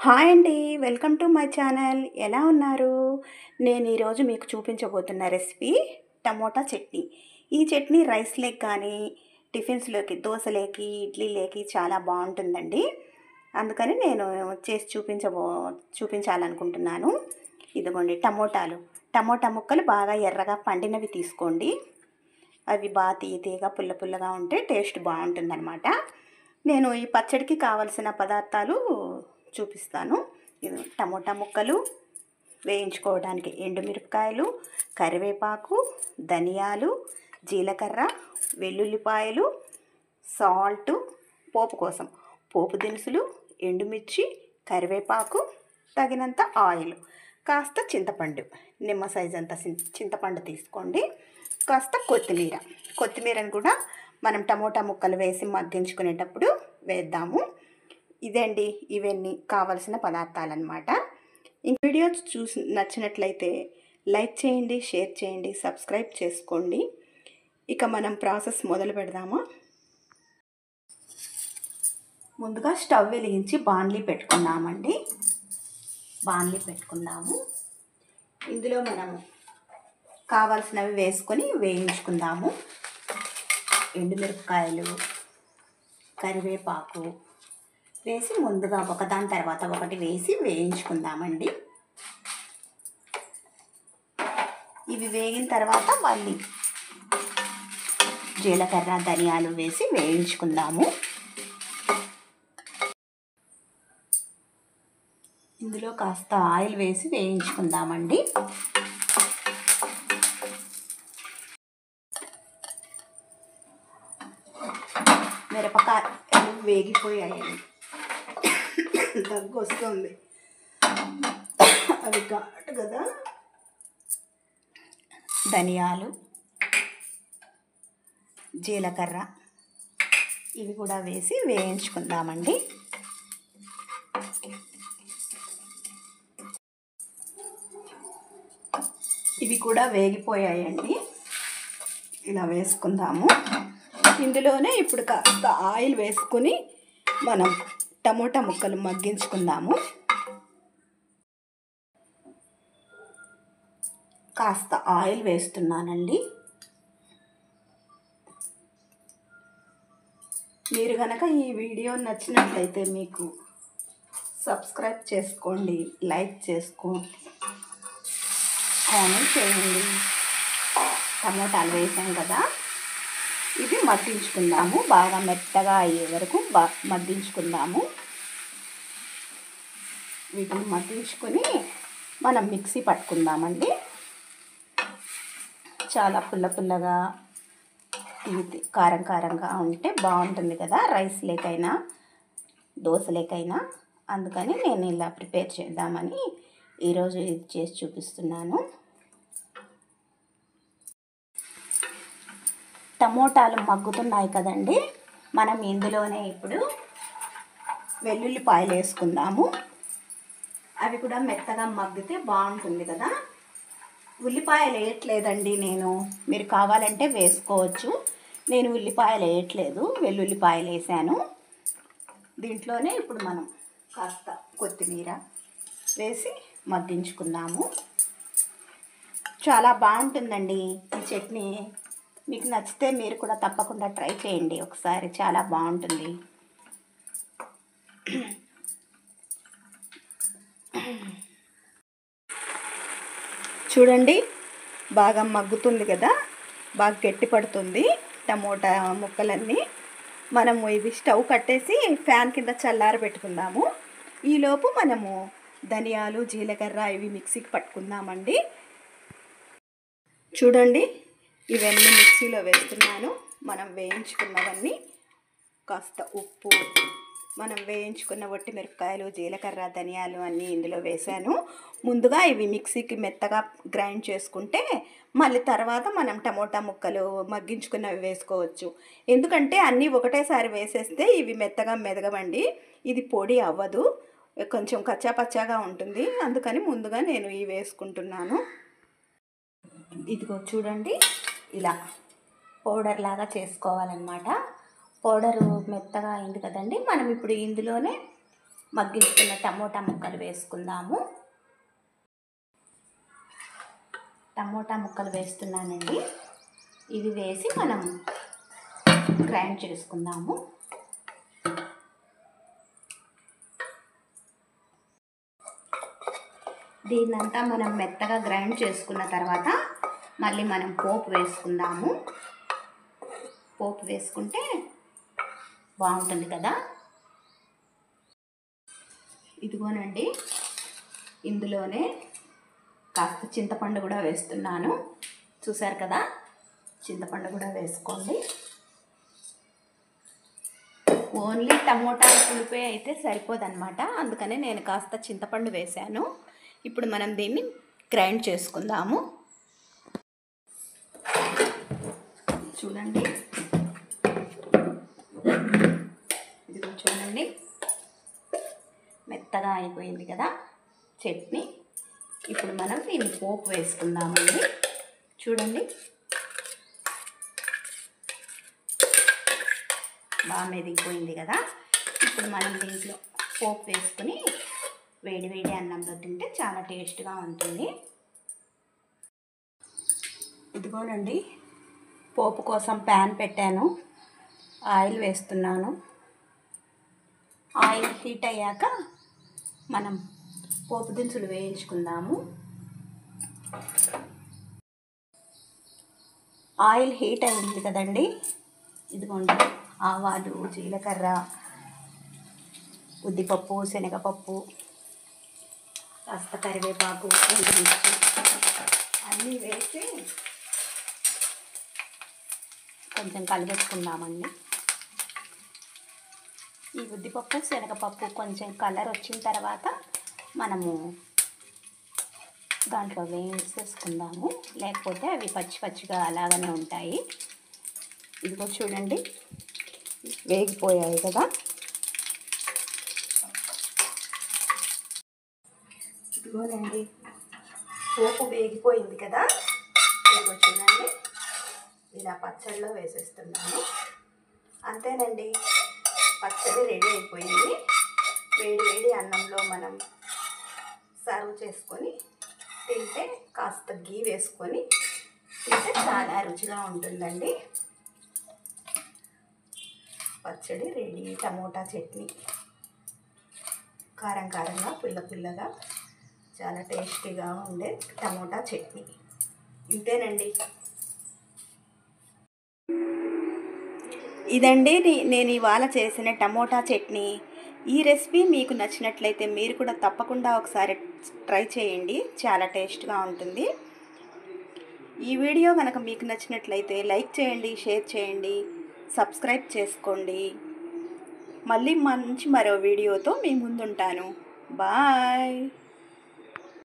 Hi అండి. Welcome to my channel. ఎలా ఉన్నారు? నేను ఈరోజు మీకు చూపించబోతున్న రెసిపీ టమోటా చట్నీ. ఈ చట్నీ రైస్‌లోకి కానీ, టిఫిన్స్‌లోకి, దోసలోకి, ఇడ్లీలోకి చాలా బావుంటుందండి. అందుకని నేను చేసి చూపించాలనుకుంటున్నాను. ఇదిగోండి టమోటాలు. టమోటా ముక్కలు బాగా ఎర్రగా పండినవి తీసుకోండి. అవి బాగా తీయగా పుల్ల పుల్లగా ఉంటే టేస్ట్ బాగుంటుందన్నమాట. నేను ఈ పచ్చడికి కావలసిన పదార్థాలు చూపిస్తాను. ఇది టమోటా ముక్కలు వేయించుకోవడానికి ఎండుమిరపకాయలు, కరివేపాకు, ధనియాలు, జీలకర్ర, వెల్లుల్లిపాయలు, సాల్టు, పోపు కోసం పోపు దినుసులు, ఎండుమిర్చి, కరివేపాకు, తగినంత ఆయిల్, కాస్త చింతపండు, నిమ్మ సైజ్ అంత చింతపండు తీసుకోండి, కాస్త కొత్తిమీరని కూడా మనం టమోటా ముక్కలు వేసి మగ్గించుకునేటప్పుడు వేద్దాము. ఇదండి, ఇవన్నీ కావలసిన పదార్థాలన్నమాట. ఈ వీడియో నచ్చినట్లయితే లైక్ చేయండి, షేర్ చేయండి, సబ్స్క్రైబ్ చేసుకోండి. ఇక మనం ప్రాసెస్ మొదలు పెడదామా? ముందుగా స్టవ్ వెలిగించి బాణలి పెట్టుకుందామండి. ఇందులో మనము కావాల్సినవి వేసుకొని వేయించుకుందాము. ఎండుమిరపకాయలు, కరివేపాకు వేసి ముందుగా ఒకదాని తర్వాత ఒకటి వేసి వేయించుకుందామండి. ఇవి వేగిన తర్వాత మళ్ళీ జీలకర్ర, ధనియాలు వేసి వేయించుకుందాము. ఇందులో కాస్త ఆయిల్ వేసి వేయించుకుందామండి. మిరపకాయలు వేగిపోయాయండి. దగ్గు వస్తుంది, అవి ఘాటు కదా. ధనియాలు, జీలకర్ర ఇవి కూడా వేసి వేయించుకుందామండి. ఇవి కూడా వేగిపోయాయండి. ఇలా వేసుకుందాము. ఇందులోనే ఇప్పుడు కాస్త ఆయిల్ వేసుకొని మనం టమోటా ముక్కలు మగ్గించుకుందాము. కాస్త ఆయిల్ వేస్తున్నానండి. మీరు కనుక ఈ వీడియో నచ్చినట్లయితే మీకు సబ్స్క్రైబ్ చేసుకోండి, లైక్ చేసుకోండి, కామెంట్ చేయండి. టమోటాలు వేసాం కదా, ఇది మగ్గించుకుందాము. బాగా మెత్తగా అయ్యే వరకు మగ్గించుకుందాము. వీటిని మగ్గించుకొని మనం మిక్సీ పట్టుకుందామండి. చాలా పుల్లగా కారంగా ఉంటే బాగుంటుంది కదా, రైస్ లేకైనా దోశ లేకైనా. అందుకని నేను ఇలా ప్రిపేర్ చేద్దామని ఈరోజు ఇది చేసి చూపిస్తున్నాను. టమోటాలు మగ్గుతున్నాయి కదండి, మనం ఇందులోనే ఇప్పుడు వెల్లుల్లిపాయలు వేసుకుందాము. అవి కూడా మెత్తగా మగ్గితే బాగుంటుంది కదా. ఉల్లిపాయలు వేయట్లేదండి నేను, మీరు కావాలంటే వేసుకోవచ్చు. నేను ఉల్లిపాయలు వేయట్లేదు, వెల్లుల్లిపాయలు వేసాను. దీంట్లోనే ఇప్పుడు మనం కాస్త కొత్తిమీర వేసి మగ్గించుకుందాము. చాలా బాగుంటుందండి ఈ చట్నీ. మీకు నచ్చితే మీరు కూడా తప్పకుండా ట్రై చేయండి ఒకసారి, చాలా బాగుంటుంది. చూడండి, బాగా మగ్గుతుంది కదా, బాగా గట్టి పడుతుంది టమోటా ముక్కలన్నీ. మనము ఇది స్టవ్ కట్టేసి ఫ్యాన్ కింద చల్లారబెట్టుకుందాము. ఈలోపు మనము ధనియాలు, జీలకర్ర ఇవి మిక్సీకి పట్టుకుందామండి. చూడండి, ఇవన్నీ మిక్సీలో వేస్తున్నాను. మనం వేయించుకున్నవన్నీ, కాస్త ఉప్పు, మనం వేయించుకున్న వట్టి మిరపకాయలు, జీలకర్ర, ధనియాలు అన్నీ ఇందులో వేసాను. ముందుగా ఇవి మిక్సీకి మెత్తగా గ్రైండ్ చేసుకుంటే మళ్ళీ తర్వాత మనం టమోటా ముక్కలు మగ్గించుకున్నవి వేసుకోవచ్చు. ఎందుకంటే అన్నీ ఒకటేసారి వేసేస్తే ఇవి మెత్తగా మెదగవండి, ఇది పొడి అవ్వదు, కొంచెం కచ్చాపచ్చాగా ఉంటుంది. అందుకని ముందుగా నేను ఇవి వేసుకుంటున్నాను. ఇదిగో చూడండి, ఇలా పౌడర్ లాగా చేసుకోవాలన్నమాట. పౌడరు మెత్తగా అయింది కదండి. మనం ఇప్పుడు ఇందులోనే మగ్గించుకున్న టమోటా ముక్కలు వేసుకుందాము. టమోటా ముక్కలు వేస్తున్నానండి. ఇవి వేసి మనం గ్రైండ్ చేసుకుందాము. దీన్నంతా మనం మెత్తగా గ్రైండ్ చేసుకున్న తర్వాత మళ్ళీ మనం పోపు వేసుకుందాము. పోపు వేసుకుంటే బాగుంటుంది కదా. ఇదిగోనండి, ఇందులోనే కాస్త చింతపండు కూడా వేస్తున్నాను. చూసారు కదా, చింతపండు కూడా వేసుకోండి. ఓన్లీ టమోటా పులిపే అయితే సరిపోదన్నమాట, అందుకనే నేను కాస్త చింతపండు వేశాను. ఇప్పుడు మనం దీన్ని గ్రైండ్ చేసుకుందాము. చూడండి, ఇది చూడండి, మెత్తగా అయిపోయింది కదా చట్నీ. ఇప్పుడు మనం దీన్ని పోపు వేసుకుందామండి. చూడండి, బాగా మెదిగిపోయింది కదా. ఇప్పుడు మనం దీంట్లో పోపు వేసుకుని వేడి వేడి అన్నంలో తింటే చాలా టేస్ట్గా ఉంటుంది. ఇదిగోనండి, పోపు కోసం ప్యాన్ పెట్టాను, ఆయిల్ వేస్తున్నాను. ఆయిల్ హీట్ అయ్యాక మనం పోపు దినుసులు వేయించుకుందాము. ఆయిల్ హీట్ అయింది కదండి. ఇదిగోండి, ఆవాలు, జీలకర్ర, ఉద్దిపప్పు, శనగపప్పు, కాస్త కరివేపాకు, ఎండుమిర్చి అన్నీ వేసి కొంచెం కలిపేసుకుందామండి. ఈ ఉద్దిపప్పు, శనగపప్పు కొంచెం కలర్ వచ్చిన తర్వాత మనము దాంట్లో వేసేసుకుందాము, లేకపోతే అవి పచ్చి పచ్చిగా అలాగనే ఉంటాయి. ఇదిగో చూడండి, వేగిపోయాయి కదా. ఇదిగోనండి, పోపు వేగిపోయింది కదా. ఇదిగో చూడండి, ఇలా పచ్చడిలో వేసేస్తున్నాను. అంతేనండి, పచ్చడి రెడీ అయిపోయింది. వేడి వేడి అన్నంలో మనం సర్వ్ చేసుకొని తింటే, కాస్త గీ వేసుకొని తింటే చాలా రుచిగా ఉంటుందండి. పచ్చడి రెడీ. టమోటా చట్నీ కారం కారంగా, పుల్ల పుల్లగా, చాలా టేస్టీగా ఉండే టమోటా చట్నీ. ఇంతేనండి. ఇదండి నేను ఇవాళ చేసిన టమోటా చట్నీ. ఈ రెసిపీ మీకు నచ్చినట్లయితే మీరు కూడా తప్పకుండా ఒకసారి ట్రై చేయండి, చాలా టేస్ట్గా ఉంటుంది. ఈ వీడియో కనుక మీకు నచ్చినట్లయితే లైక్ చేయండి, షేర్ చేయండి, సబ్స్క్రైబ్ చేసుకోండి. మళ్ళీ మరో వీడియోతో మీ ముందుంటాను. బాయ్.